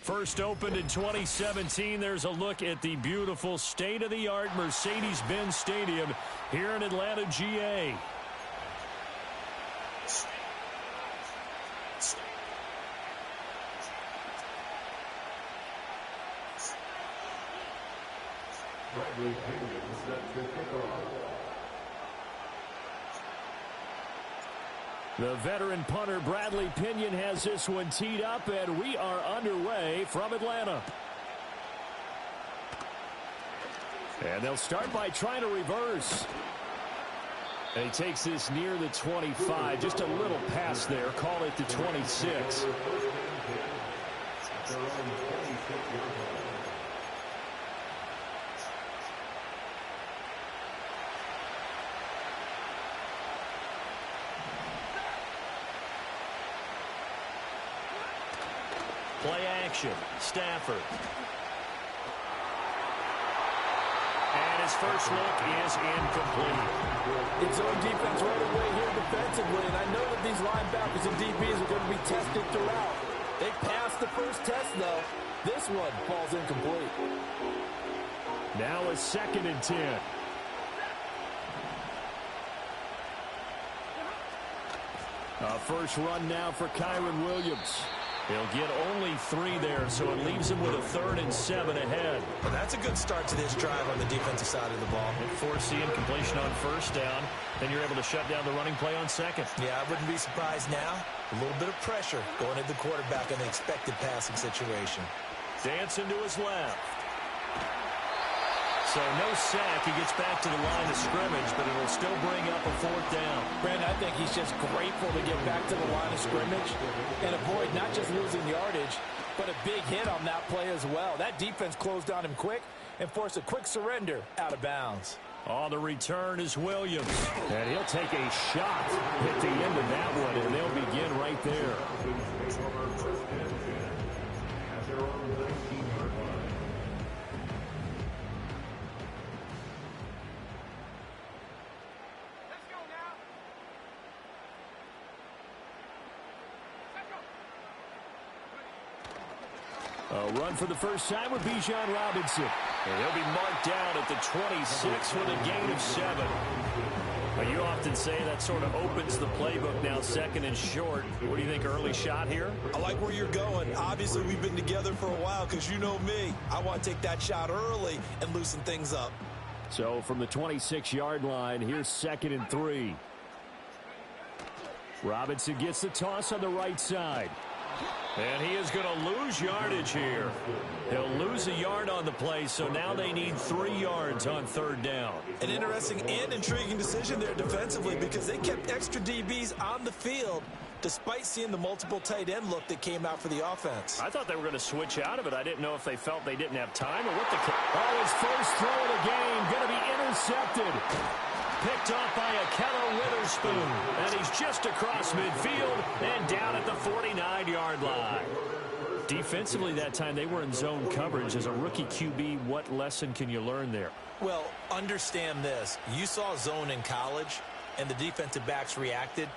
First opened in 2017, there's a look at the beautiful state-of-the-art Mercedes-Benz Stadium here in Atlanta, GA. The veteran punter Bradley Pinion has this one teed up, and we are underway from Atlanta. And they'll start by trying to reverse. And he takes this near the 25, just a little pass there, call it the 26. Play action, Stafford. And his first look is incomplete. It's zone defense right away here defensively, and I know that these linebackers and DBs are going to be tested throughout. They passed the first test, though. This one falls incomplete. Now a 2nd and 10. A first run now for Kyron Williams. He'll get only 3 there, so it leaves him with a 3rd and 7 ahead. Well, that's a good start to this drive on the defensive side of the ball. And force the incompletion on first down, then you're able to shut down the running play on 2nd. Yeah, I wouldn't be surprised now. A little bit of pressure going at the quarterback in the expected passing situation. Dancing to his left. So no sack. He gets back to the line of scrimmage, but it'll still bring up a 4th down. Brandon, I think he's just grateful to get back to the line of scrimmage and avoid not just losing yardage, but a big hit on that play as well. That defense closed on him quick and forced a quick surrender out of bounds. On the return is Williams. And he'll take a shot at the end of that one, and they'll begin right there. A run for the first time with Bijan Robinson. And he'll be marked down at the 26 with a gain of 7. But you often say that sort of opens the playbook now, 2nd and short. What do you think, early shot here? I like where you're going. Obviously, we've been together for a while because you know me. I want to take that shot early and loosen things up. So from the 26-yard line, here's 2nd and 3. Robinson gets the toss on the right side. And he is going to lose yardage here. He'll lose a yard on the play, so now they need 3 yards on 3rd down. An interesting and intriguing decision there defensively because they kept extra DBs on the field despite seeing the multiple tight end look that came out for the offense. I thought they were going to switch out of it. I didn't know if they felt they didn't have time or what the... Oh, his first throw of the game going to be intercepted. Picked off by Akello Witherspoon. And he's just across midfield and down at the 49-yard line. Defensively that time, they were in zone coverage. As a rookie QB, what lesson can you learn there? Well, understand this. You saw zone in college, and the defensive backs reacted,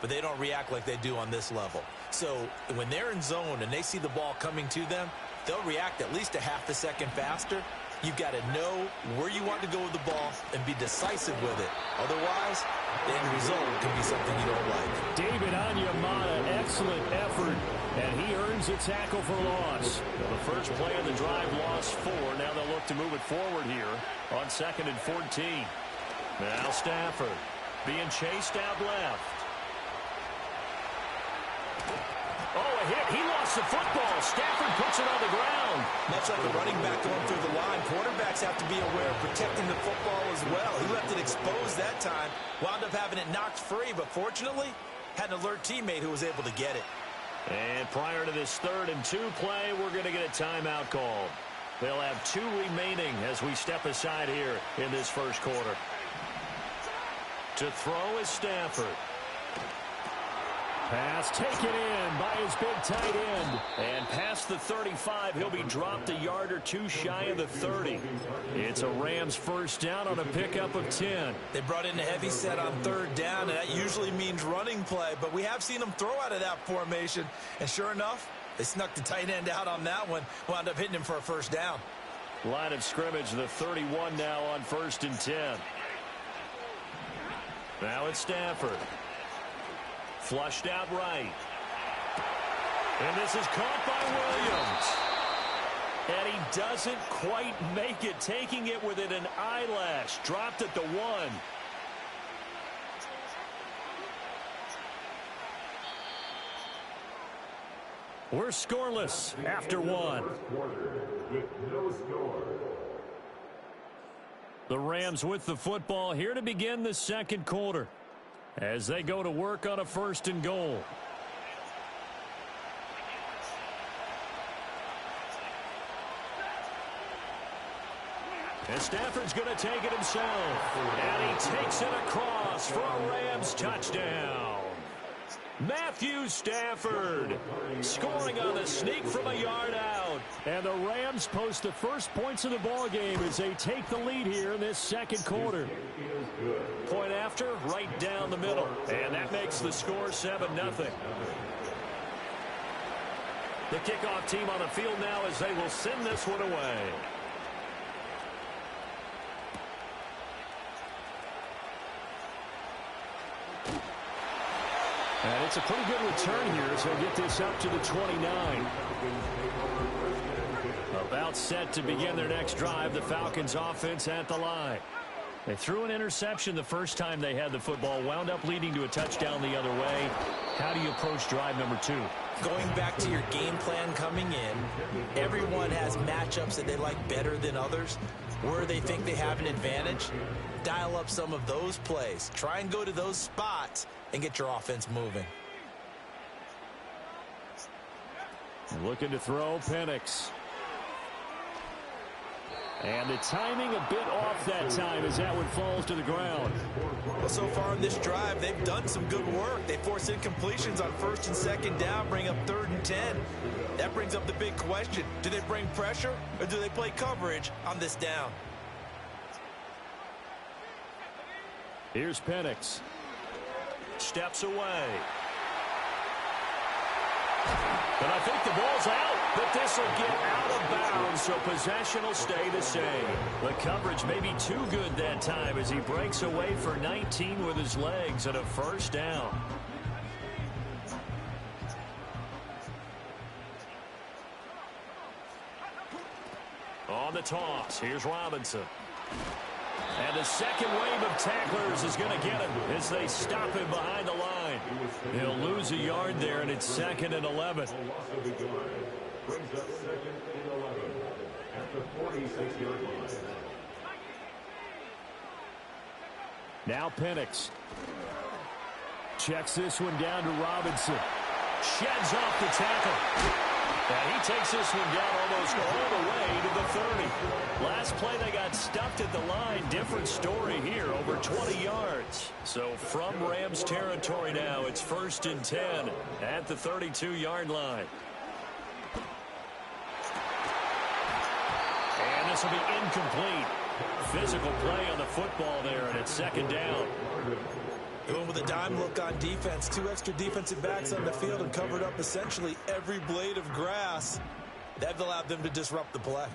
but they don't react like they do on this level. So when they're in zone and they see the ball coming to them, they'll react at least a half a second faster. You've got to know where you want to go with the ball and be decisive with it. Otherwise, the end result can be something you don't like. David Onyemata, excellent effort, and he earns a tackle for loss. Well, the first play of the drive lost 4. Now they'll look to move it forward here on 2nd and 14. Now Stafford being chased out left. Oh, a hit. He lost the football. Stafford puts it on the ground. Much like a running back going through the line, quarterbacks have to be aware of protecting the football as well. He left it exposed that time, wound up having it knocked free, but fortunately, had an alert teammate who was able to get it. And prior to this 3rd and 2 play, we're going to get a timeout called. They'll have 2 remaining as we step aside here in this first quarter. To throw is Stafford. Pass taken in by his big tight end. And past the 35, he'll be dropped a yard or 2 shy of the 30. It's a Rams first down on a pickup of 10. They brought in a heavy set on 3rd down, and that usually means running play. But we have seen them throw out of that formation. And sure enough, They snuck the tight end out on that one. Wound up hitting him for a first down. Line of scrimmage, the 31 now on 1st and 10. Now it's Stafford. Flushed out right. And this is caught by Williams. And he doesn't quite make it, taking it within an eyelash. Dropped at the 1. We're scoreless after 1. The Rams with the football here to begin the second quarter as they go to work on a 1st and goal. And Stafford's going to take it himself. And he takes it across for a Rams touchdown. Matthew Stafford scoring on the sneak from a yard out. And the Rams post the first points of the ball game as they take the lead here in this second quarter. Point after, right down the middle. And that makes the score 7-0. The kickoff team on the field now as they will send this one away. And it's a pretty good return here as they get this up to the 29. About set to begin their next drive, the Falcons offense at the line. They threw an interception the first time they had the football, wound up leading to a touchdown the other way. How do you approach drive number 2? Going back to your game plan coming in, everyone has matchups that they like better than others. Where they think they have an advantage, dial up some of those plays. Try and go to those spots and get your offense moving. Looking to throw, Penix. And the timing a bit off that time as that one falls to the ground. Well, so far in this drive, they've done some good work. They force incompletions on 1st and 2nd down, bring up 3rd and 10. That brings up the big question. Do they bring pressure or do they play coverage on this down? Here's Penix. Steps away. But I think the ball's out, but this will get out of bounds, so possession will stay the same. The coverage may be too good that time as he breaks away for 19 with his legs and a first down. On the toss, here's Robinson. And the second wave of tacklers is going to get him as they stop him behind the line. He'll lose a yard there, and it's 2nd and 11. Now Penix. Checks this one down to Robinson. Sheds off the tackle. And he takes this one down almost all the way to the 30. Last play, they got stuffed at the line. Different story here, over 20 yards. So from Rams territory now, it's 1st and 10 at the 32-yard line. And this will be incomplete. Physical play on the football there, and it's 2nd down. Going with a dime look on defense. 2 extra defensive backs on the field and covered up essentially every blade of grass. That allowed them to disrupt the play.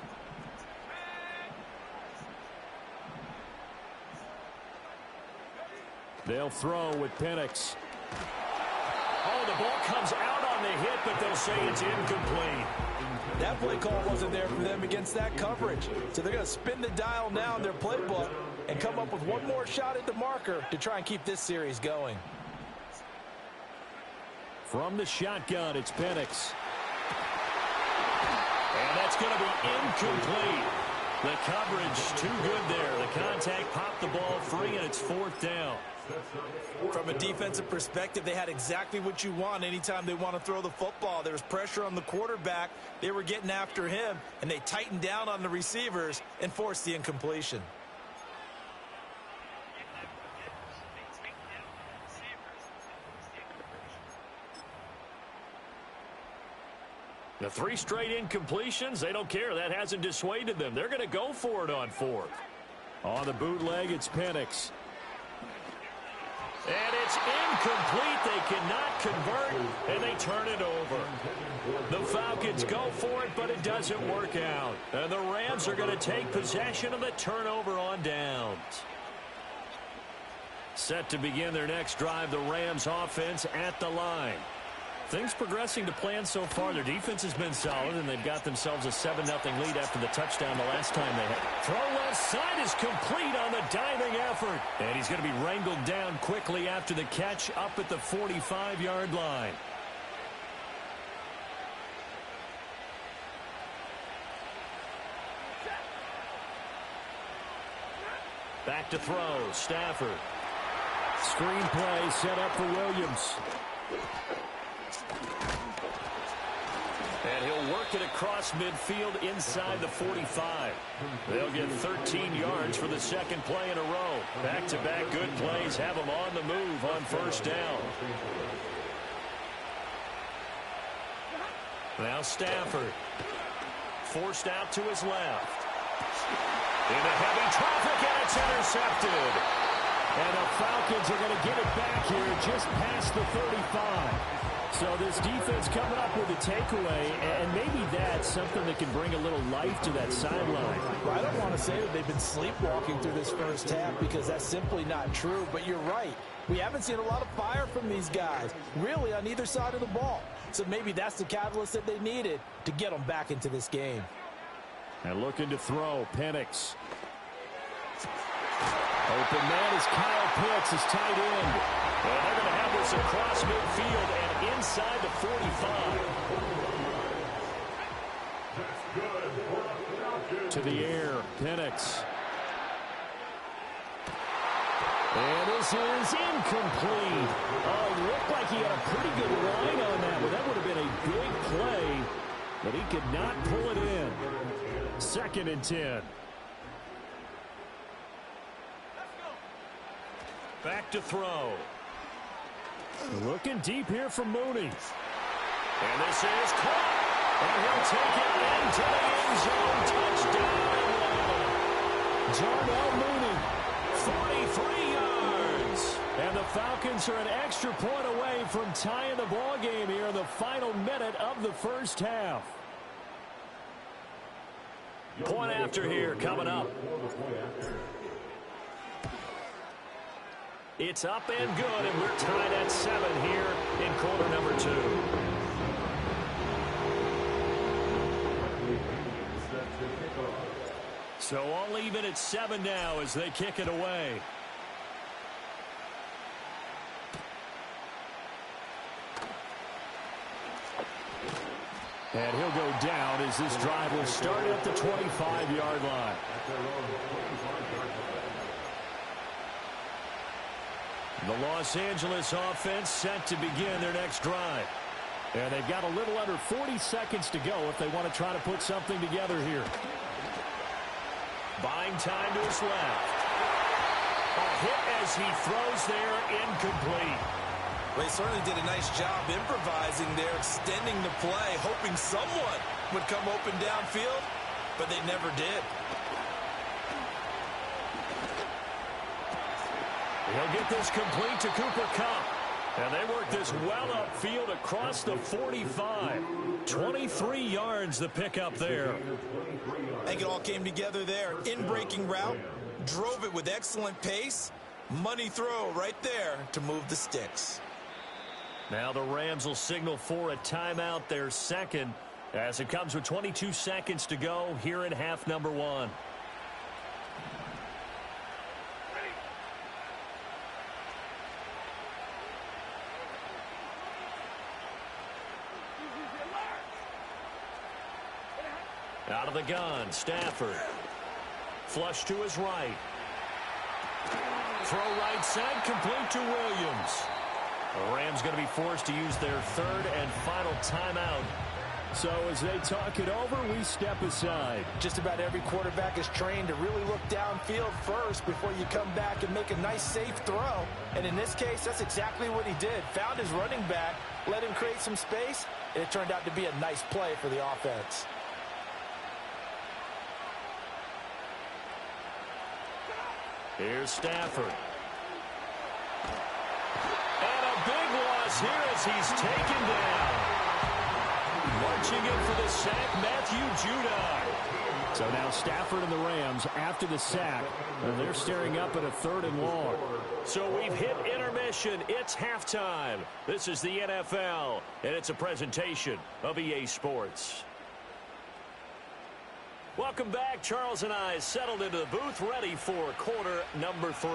They'll throw with Penix. Oh, the ball comes out on the hit, but they'll say it's incomplete. That play call wasn't there for them against that coverage. So they're going to spin the dial now in their playbook and come up with one more shot at the marker to try and keep this series going. From the shotgun, it's Penix. And that's going to be incomplete. The coverage too good there. The contact popped the ball free, and it's 4th down. From a defensive perspective, they had exactly what you want anytime they want to throw the football. There was pressure on the quarterback. They were getting after him, and they tightened down on the receivers and forced the incompletion. The 3 straight incompletions, they don't care. That hasn't dissuaded them. They're going to go for it on 4th. On the bootleg, it's Penix. And it's incomplete. They cannot convert, and they turn it over. The Falcons go for it, but it doesn't work out. And the Rams are going to take possession of the turnover on downs. Set to begin their next drive, the Rams offense at the line. Things progressing to plan so far. Their defense has been solid, and they've got themselves a 7-0 lead after the touchdown the last time they had. Throw left side is complete on the diving effort. And he's going to be wrangled down quickly after the catch up at the 45-yard line. Back to throw, Stafford. Screen play set up for Williams. And he'll work it across midfield inside the 45. They'll get 13 yards for the second play in a row. Back-to-back good plays have them on the move on first down. Now Stafford. Forced out to his left. Into heavy traffic, and it's intercepted. And the Falcons are going to get it back here just past the 35. So this defense coming up with a takeaway, and maybe that's something that can bring a little life to that sideline. Well, I don't want to say that they've been sleepwalking through this first half because that's simply not true, but you're right. We haven't seen a lot of fire from these guys, really on either side of the ball. So maybe that's the catalyst that they needed to get them back into this game. And looking to throw, Penix. Open man is Kyle Pitts, his tight end. And they're going to have this across midfield and inside the 45. To the air, Penix. And this is incomplete. Oh, it looked like he had a pretty good line on that one. That would have been a big play, but he could not pull it in. 2nd and 10. Back to throw. Looking deep here for Mooney. And this is caught. And he'll take it into the end zone. Touchdown. Darnell Mooney. 43 yards. And the Falcons are an extra point away from tying the ball game here in the final minute of the first half. Point after here coming up. It's up and good, and we're tied at 7 here in quarter number 2. So all even at 7 now as they kick it away. And he'll go down as this drive will start at the 25-yard line. The Los Angeles offense set to begin their next drive. And they've got a little under 40 seconds to go if they want to try to put something together here. Buying time to his left. A hit as he throws there, incomplete. They certainly did a nice job improvising there, extending the play, hoping someone would come open downfield, but they never did. He'll get this complete to Cooper Kupp. And they work this well upfield across the 45. 23 yards the pickup there. I think it all came together there. In-breaking route, drove it with excellent pace. Money throw right there to move the sticks. Now the Rams will signal for a timeout, their second, as it comes with 22 seconds to go here in half number 1. Out of the gun, Stafford. Flush to his right. Throw right side, complete to Williams. The Rams going to be forced to use their third and final timeout. So as they talk it over, we step aside. Just about every quarterback is trained to really look downfield first before you come back and make a nice, safe throw. And in this case, that's exactly what he did. Found his running back, let him create some space, and it turned out to be a nice play for the offense. Here's Stafford. And a big loss loss here as he's taken down. Marching in for the sack, Matthew Judon. So now Stafford and the Rams, after the sack, they're staring up at a 3rd and long. So we've hit intermission. It's halftime. This is the NFL, and it's a presentation of EA Sports. Welcome back. Charles and I settled into the booth, ready for quarter number 3.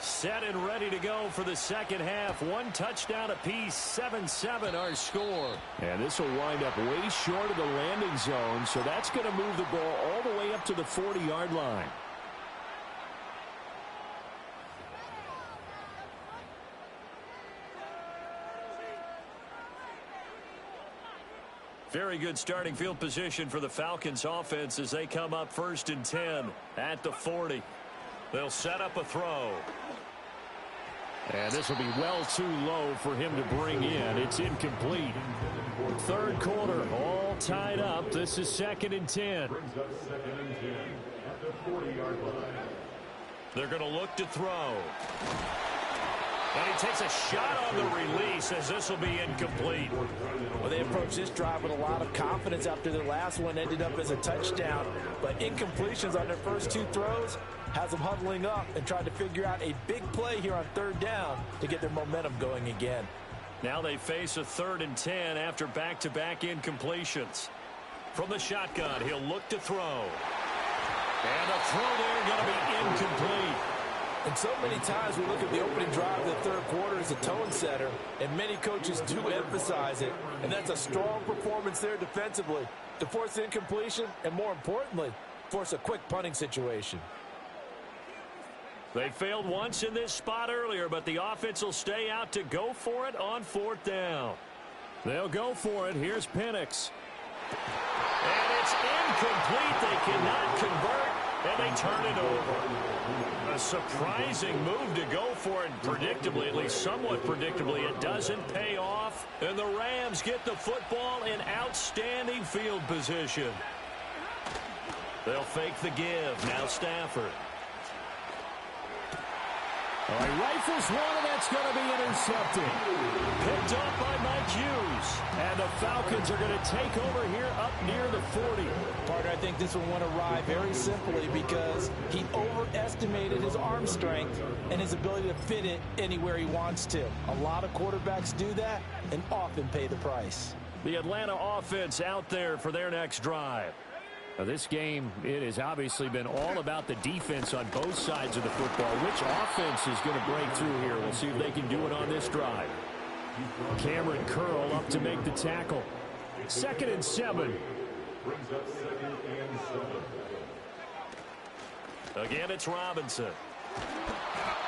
Set and ready to go for the second half. 1 touchdown apiece, 7-7 our score. And this will wind up way short of the landing zone, so that's going to move the ball all the way up to the 40-yard line. Very good starting field position for the Falcons offense as they come up 1st and 10 at the 40. They'll set up a throw. And this will be well too low for him to bring in. It's incomplete. 3rd quarter, all tied up. This is 2nd and 10. They're going to look to throw. And he takes a shot on the release as this will be incomplete. Well, they approached this drive with a lot of confidence after their last one ended up as a touchdown. But incompletions on their first 2 throws has them huddling up and trying to figure out a big play here on 3rd down to get their momentum going again. Now they face a 3rd and 10 after back-to-back incompletions. From the shotgun, he'll look to throw. And a throw there going to be incomplete. And so many times we look at the opening drive of the 3rd quarter as a tone setter, and many coaches do emphasize it. And that's a strong performance there defensively to force incompletion and, more importantly, force a quick punting situation. They failed once in this spot earlier, but the offense will stay out to go for it on 4th down. They'll go for it. Here's Penix. And it's incomplete. They cannot convert, and they turn it over. A surprising move to go for it. Predictably, at least somewhat predictably, it doesn't pay off. And the Rams get the football in outstanding field position. They'll fake the give. Now Stafford. He rifles one, and that's going to be intercepted. Picked up by Mike Hughes. And the Falcons are going to take over here up near the 40. Partner, I think this one went awry very simply because he overestimated his arm strength and his ability to fit it anywhere he wants to. A lot of quarterbacks do that and often pay the price. The Atlanta offense out there for their next drive. Now this game, it has obviously been all about the defense on both sides of the football. Which offense is going to break through here? We'll see if they can do it on this drive. Cameron Curl up to make the tackle. 2nd and 7. Again, it's Robinson.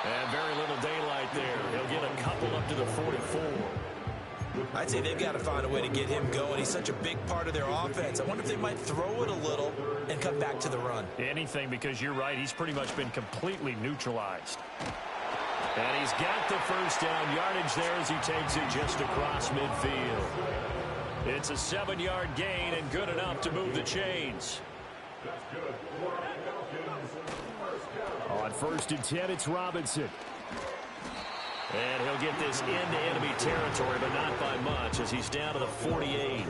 And very little daylight there. He'll get a couple up to the 44. I'd say they've got to find a way to get him going. He's such a big part of their offense. I wonder if they might throw it a little and come back to the run. Anything, because you're right. He's pretty much been completely neutralized. And he's got the 1st down yardage there as he takes it just across midfield. It's a 7-yard gain and good enough to move the chains. On 1st and 10, it's Robinson. And he'll get this into enemy territory, but not by much as he's down to the 48.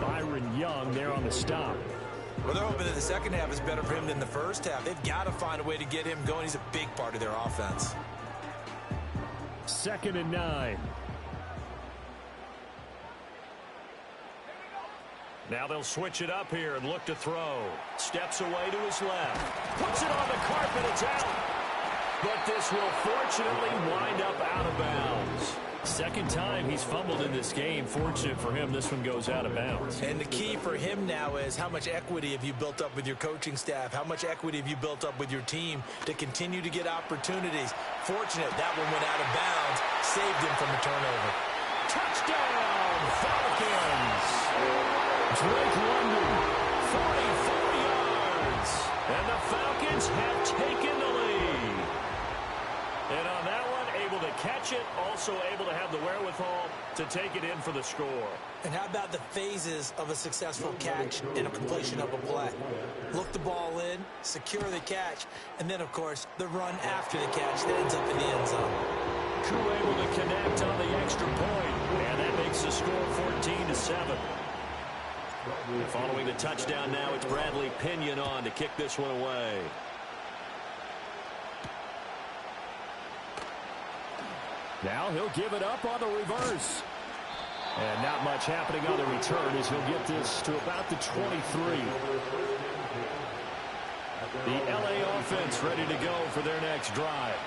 Byron Young there on the stop. Well, they're hoping that the second half is better for him than the first half. They've got to find a way to get him going. He's a big part of their offense. 2nd and 9. Now they'll switch it up here and look to throw. Steps away to his left. Puts it on the carpet. It's out. But this will fortunately wind up out of bounds. 2nd time he's fumbled in this game. Fortunate for him, this one goes out of bounds. And the key for him now is how much equity have you built up with your coaching staff? How much equity have you built up with your team to continue to get opportunities? Fortunate that one went out of bounds. Saved him from a turnover. Touchdown, Falcons. Drake London, 44 yards. And the Falcons have taken the lead. And on that one, able to catch it, also able to have the wherewithal to take it in for the score. And how about the phases of a successful catch and a completion of a play? Look the ball in, secure the catch, and then, of course, the run after the catch that ends up in the end zone. Koo able to connect on the extra point, and that makes the score 14-7. Following the touchdown now, it's Bradley Pinion on to kick this one away. Now he'll give it up on the reverse. And not much happening on the return as he'll get this to about the 23. The LA offense ready to go for their next drive.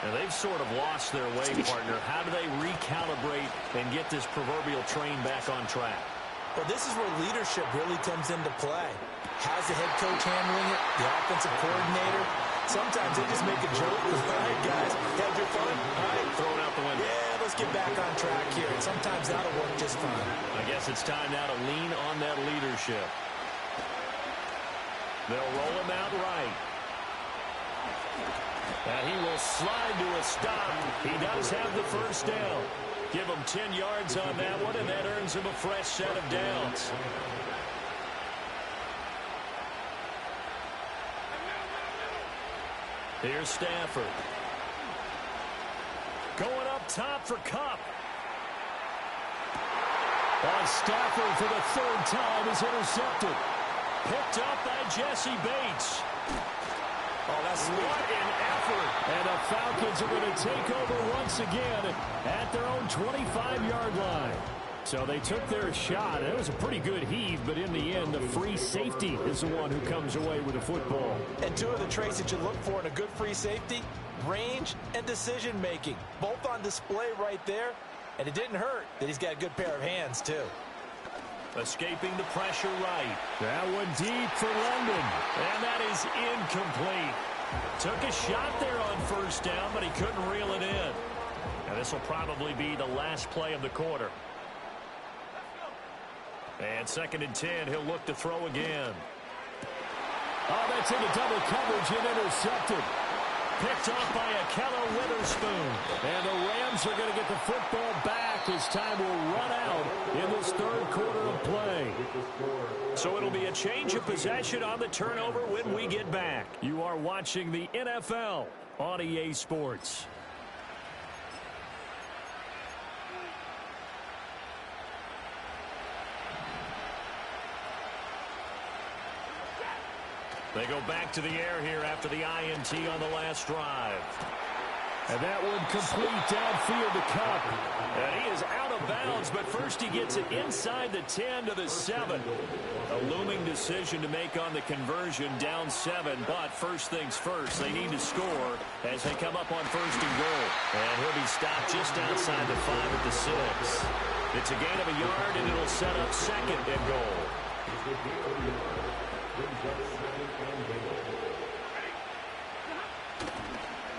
And they've sort of lost their way, partner. How do they recalibrate and get this proverbial train back on track? Well, this is where leadership really comes into play. How's the head coach handling it? The offensive coordinator? Sometimes they just make a joke. All right, guys, had your fun? All right, throw it out the window. Yeah, let's get back on track here. And sometimes that'll work just fine. I guess it's time now to lean on that leadership. They'll roll him out right. And he will slide to a stop. He does have the first down. Give him 10 yards on that one, and that earns him a fresh set of downs. Here's Stafford. Going up top for Kupp. On Stafford for the third time is intercepted. Picked up by Jesse Bates. Oh, that's sweet. What an effort. And the Falcons are going to take over once again at their own 25-yard line. So they took their shot. It was a pretty good heave, but in the end, the free safety is the one who comes away with the football. And two of the traits that you look for in a good free safety, range and decision-making. Both on display right there. And it didn't hurt that he's got a good pair of hands, too. Escaping the pressure right. That one deep for London. And that is incomplete. Took a shot there on first down, but he couldn't reel it in. And this will probably be the last play of the quarter. And 2nd and 10, he'll look to throw again. Oh, that's into double coverage and intercepted. Picked off by Akello Witherspoon. And the Rams are going to get the football back as time will run out in this third quarter of play. So it'll be a change of possession on the turnover when we get back. You are watching the NFL on EA Sports. They go back to the air here after the INT on the last drive. And that one complete downfield to Kupp. And he is out of bounds, but first he gets it inside the 10 to the 7. A looming decision to make on the conversion, down 7. But first things first, they need to score as they come up on 1st and goal. And he'll be stopped just outside the 5 at the 6. It's a gain of a yard, and it'll set up 2nd and goal.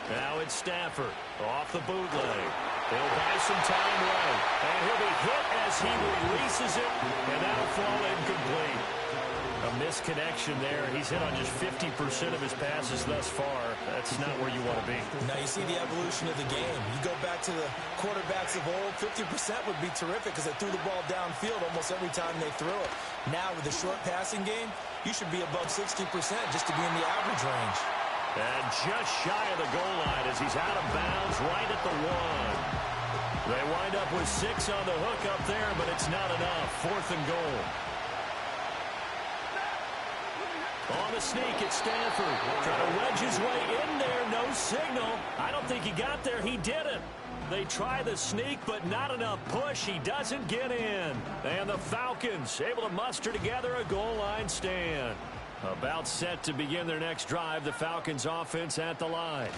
Now it's Stafford off the bootleg. They'll buy some time right. And he'll be hit as he releases it. And that'll fall incomplete. A misconnection there. He's hit on just 50% of his passes thus far. That's not where you want to be. Now you see the evolution of the game. You go back to the quarterbacks of old, 50% would be terrific because they threw the ball downfield almost every time they threw it. Now with the short passing game, you should be above 60% just to be in the average range. And just shy of the goal line as he's out of bounds right at the 1. They wind up with 6 on the hook up there, but it's not enough. 4th and goal. On the sneak, it's Stafford. Trying to wedge his way in there. No signal. I don't think he got there. He didn't. They try the sneak, but not enough push. He doesn't get in. And the Falcons able to muster together a goal line stand. About set to begin their next drive. The Falcons offense at the line.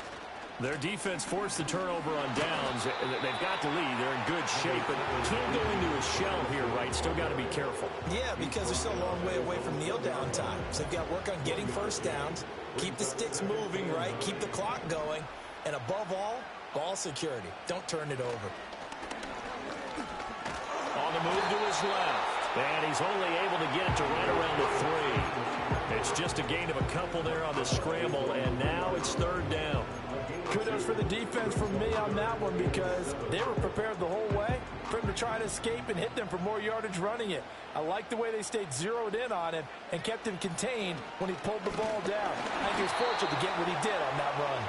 Their defense forced the turnover on downs. They've got the lead. They're in good shape, but can't go into a shell here, right? Still got to be careful. Yeah, because they're still a long way away from kneel down time. So they've got to work on getting first downs, keep the sticks moving, right? Keep the clock going. And above all, ball security. Don't turn it over. On the move to his left. And he's only able to get it to right around the 3. It's just a gain of a couple there on the scramble, and now it's 3rd down. Kudos for the defense from me on that one, because they were prepared the whole way for him to try to escape and hit them for more yardage running it. I like the way they stayed zeroed in on him and kept him contained when he pulled the ball down. I think he was fortunate to get what he did on that run.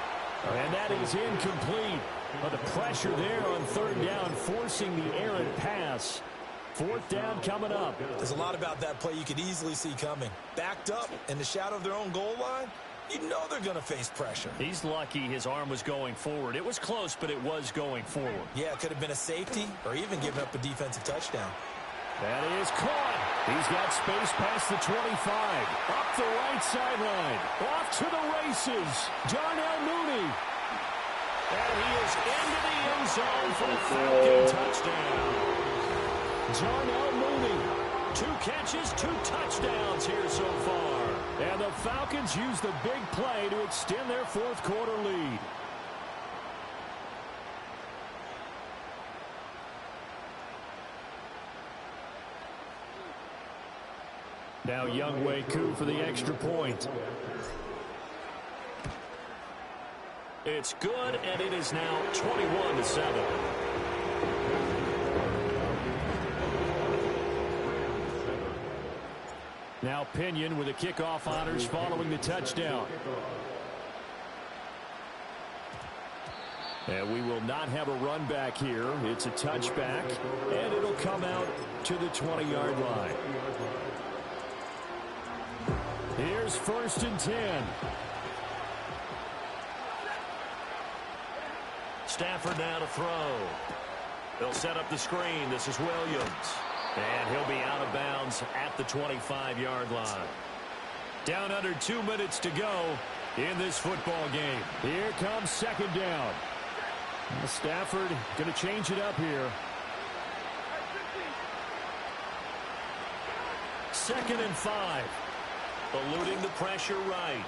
And that is incomplete. But the pressure there on 3rd down, forcing the errant pass. 4th down coming up. There's a lot about that play you could easily see coming. Backed up in the shadow of their own goal line, you know they're going to face pressure. He's lucky his arm was going forward. It was close, but it was going forward. Yeah, it could have been a safety or even given up a defensive touchdown. That is caught. He's got space past the 25. Up the right sideline. Off to the races. Darnell Mooney. And he is into the end zone for the Falcon touchdown. Darnell Mooney. 2 catches, 2 touchdowns here so far. And the Falcons use the big play to extend their 4th quarter lead. Now Younghoe Koo for the extra point. It's good, and it is now 21-7. Now Pinion with the kickoff honors following the touchdown. And we will not have a run back here. It's a touchback, and it'll come out to the 20-yard line. Here's 1st and 10. Stafford now to throw. They'll set up the screen. This is Williams. And he'll be out of bounds at the 25-yard line. Down under 2 minutes to go in this football game. Here comes 2nd down. Stafford going to change it up here. 2nd and 5. Eluding the pressure right.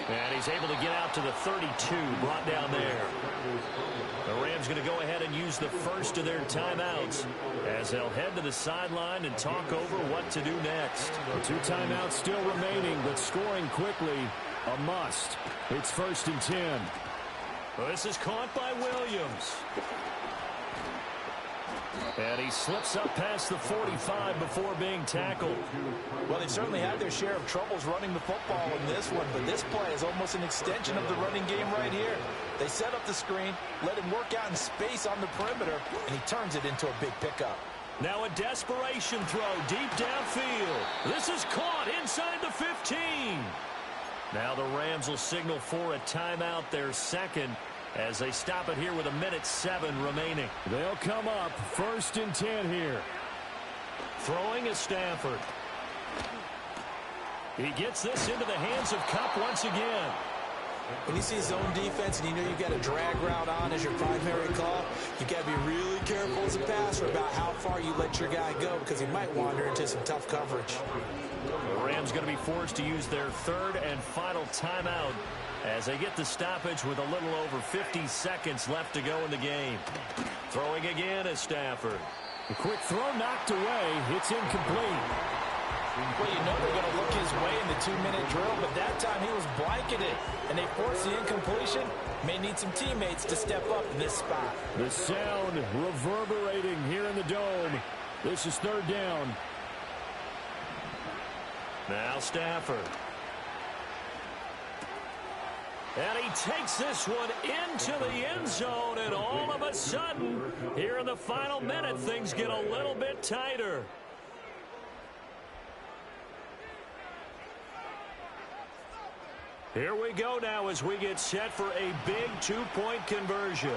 And he's able to get out to the 32, brought down there. The Rams going to go ahead and use the first of their timeouts as they'll head to the sideline and talk over what to do next. 2 timeouts still remaining, but scoring quickly, a must. It's 1st and 10. Well, this is caught by Williams. And he slips up past the 45 before being tackled. Well, they've certainly had their share of troubles running the football in this one, but this play is almost an extension of the running game right here. They set up the screen, let him work out in space on the perimeter, and he turns it into a big pickup. Now a desperation throw deep downfield. This is caught inside the 15. Now the Rams will signal for a timeout, their 2nd, as they stop it here with 1:07 remaining. They'll come up 1st and 10 here. Throwing is Stafford. He gets this into the hands of Kupp once again. When you see zone defense and you know you've got a drag route on as your primary call, you've got to be really careful as a passer about how far you let your guy go, because he might wander into some tough coverage. The Rams going to be forced to use their 3rd and final timeout as they get the stoppage with a little over 50 seconds left to go in the game. Throwing again is Stafford. The quick throw knocked away. It's incomplete. Well, you know they're going to look his way in the 2-minute drill, but that time he was blanketed, and they forced the incompletion. May need some teammates to step up in this spot. The sound reverberating here in the dome. This is 3rd down. Now Stafford. And he takes this one into the end zone, and all of a sudden, here in the final minute, things get a little bit tighter. Here we go now as we get set for a big 2-point conversion.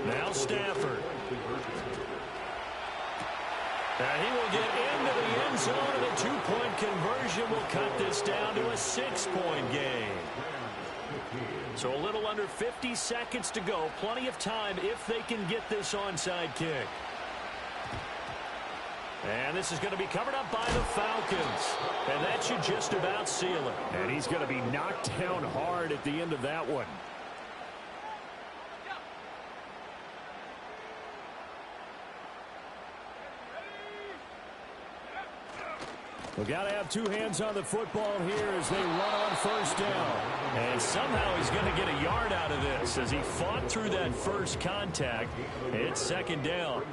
Now Stafford. And he will get into the end zone, and a 2-point conversion will cut this down to a 6-point game. So a little under 50 seconds to go. Plenty of time if they can get this onside kick. And this is going to be covered up by the Falcons. And that should just about seal it. And he's going to be knocked down hard at the end of that one. We've got to have two hands on the football here as they run on first down. And somehow he's going to get a yard out of this as he fought through that first contact. It's second down.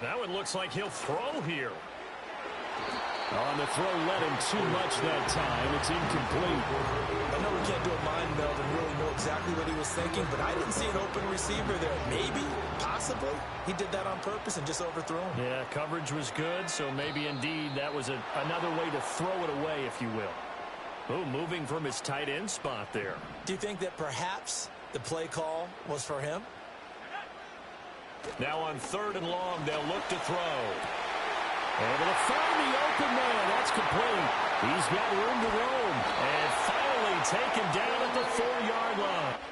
Now it looks like he'll throw here. On the throw, let him too much that time. It's incomplete. I know we can't do a mind meld and really know exactly what he was thinking, but I didn't see an open receiver there. Maybe, possibly, he did that on purpose and just overthrew him. Yeah, coverage was good, so maybe indeed that was another way to throw it away, if you will. Oh, moving from his tight end spot there. Do you think that perhaps the play call was for him? Now on 3rd and long, they'll look to throw. Able to find the open man. That's complete. He's got room to roam. And finally taken down at the 4-yard line.